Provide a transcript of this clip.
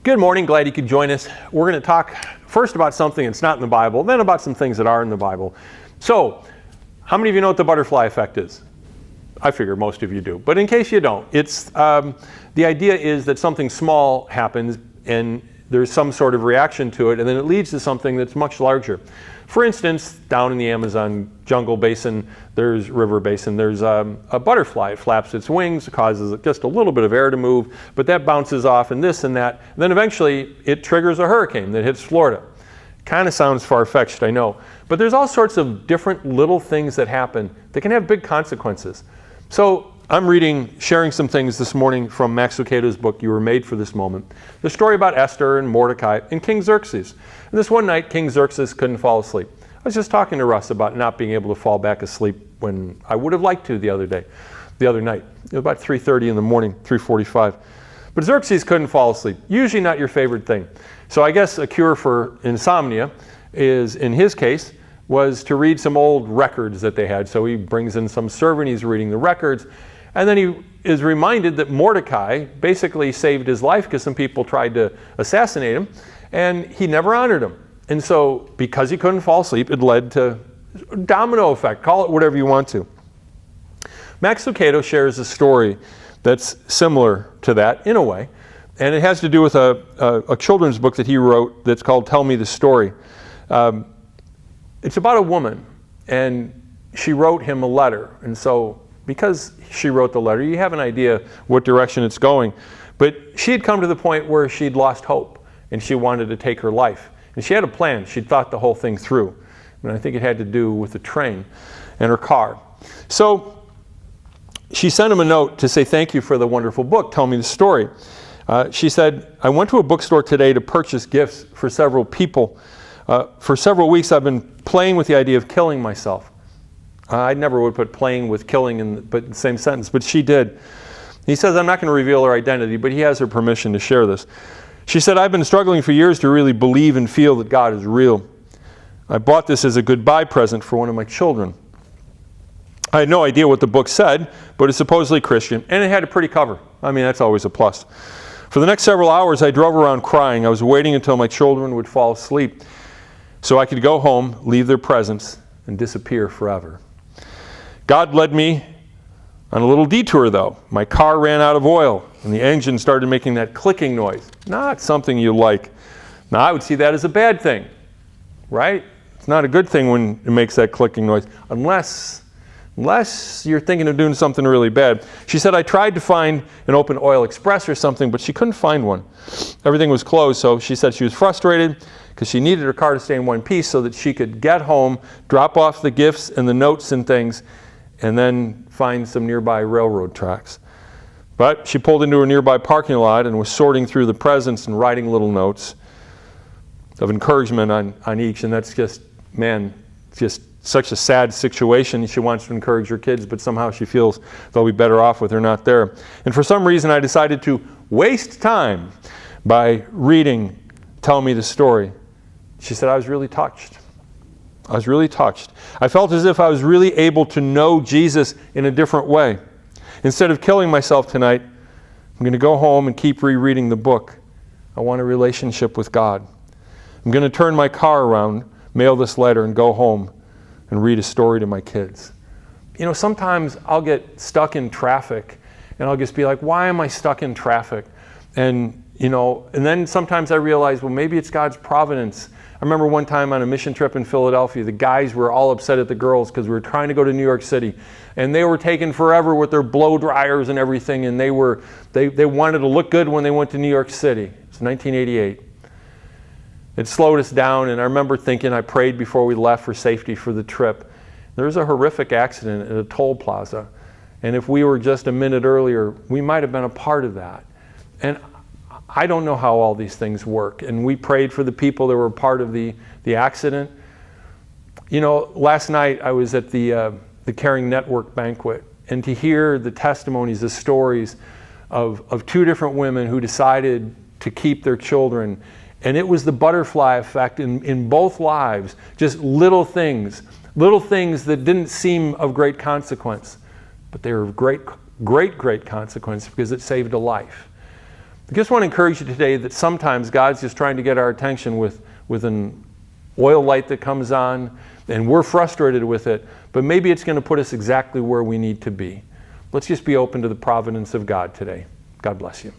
Good morning, glad you could join us. We're going to talk first about something that's not in the Bible, then about some things that are in the Bible. So, how many of you know what the butterfly effect is? I figure most of you do, but in case you don't, it's the idea is that something small happens and there's some sort of reaction to it, and then it leads to something that's much larger. For instance, down in the Amazon jungle basin, river basin, there's a butterfly. It flaps its wings, causes just a little bit of air to move, but that bounces off and this and that. And then eventually it triggers a hurricane that hits Florida. Kind of sounds far-fetched, I know. But there's all sorts of different little things that happen that can have big consequences. So I'm sharing some things this morning from Max Lucado's book, You Were Made for This Moment. The story about Esther and Mordecai and King Xerxes. And this one night, King Xerxes couldn't fall asleep. I was just talking to Russ about not being able to fall back asleep when I would have liked to the other night. It was about 3:30 in the morning, 3:45. But Xerxes couldn't fall asleep. Usually not your favorite thing. So I guess a cure for insomnia is, in his case, was to read some old records that they had. So he brings in some servant, he's reading the records, and then he is reminded that Mordecai basically saved his life because some people tried to assassinate him, and he never honored him. And so, because he couldn't fall asleep, it led to domino effect. Call it whatever you want to. Max Lucado shares a story that's similar to that in a way, and it has to do with a children's book that he wrote that's called Tell Me the Story. It's about a woman, and she wrote him a letter. And so, because she wrote the letter, you have an idea what direction it's going. But she had come to the point where she'd lost hope, and she wanted to take her life. And she had a plan. She'd thought the whole thing through. And I think it had to do with the train and her car. So she sent him a note to say thank you for the wonderful book, Tell Me the Story. She said, I went to a bookstore today to purchase gifts for several people. For several weeks I've been playing with the idea of killing myself. I never would put playing with killing in the same sentence, but she did. He says, I'm not going to reveal her identity, but he has her permission to share this. She said, I've been struggling for years to really believe and feel that God is real. I bought this as a goodbye present for one of my children. I had no idea what the book said, but it's supposedly Christian, and it had a pretty cover. I mean, that's always a plus. For the next several hours, I drove around crying. I was waiting until my children would fall asleep so I could go home, leave their presence, and disappear forever. God led me on a little detour, though. My car ran out of oil, and the engine started making that clicking noise. Not something you like. Now, I would see that as a bad thing, right? It's not a good thing when it makes that clicking noise, unless you're thinking of doing something really bad. She said, I tried to find an open oil express or something, but she couldn't find one. Everything was closed, so she said she was frustrated because she needed her car to stay in one piece so that she could get home, drop off the gifts and the notes and things, and then find some nearby railroad tracks. But she pulled into a nearby parking lot and was sorting through the presents and writing little notes of encouragement on each. And that's just such a sad situation. She wants to encourage her kids, but somehow she feels they'll be better off with her not there. And for some reason, I decided to waste time by reading Tell Me the Story. She said, I was really touched. I was really touched. I felt as if I was really able to know Jesus in a different way. Instead of killing myself tonight, I'm going to go home and keep rereading the book. I want a relationship with God. I'm going to turn my car around, mail this letter, and go home and read a story to my kids. You know, sometimes I'll get stuck in traffic, and I'll just be like, why am I stuck in traffic? And then sometimes I realize, well, maybe it's God's providence. I remember one time on a mission trip in Philadelphia, the guys were all upset at the girls because we were trying to go to New York City. And they were taking forever with their blow dryers and everything, and they wanted to look good when they went to New York City. It's 1988. It slowed us down, and I remember thinking, I prayed before we left for safety for the trip. There was a horrific accident at a toll plaza. And if we were just a minute earlier, we might have been a part of that. And I don't know how all these things work. And we prayed for the people that were part of the accident. You know, last night I was at the Caring Network banquet, and to hear the testimonies, the stories of two different women who decided to keep their children. And it was the butterfly effect in both lives, just little things that didn't seem of great consequence, but they were of great consequence because it saved a life. I just want to encourage you today that sometimes God's just trying to get our attention with an oil light that comes on, and we're frustrated with it, but maybe it's going to put us exactly where we need to be. Let's just be open to the providence of God today. God bless you.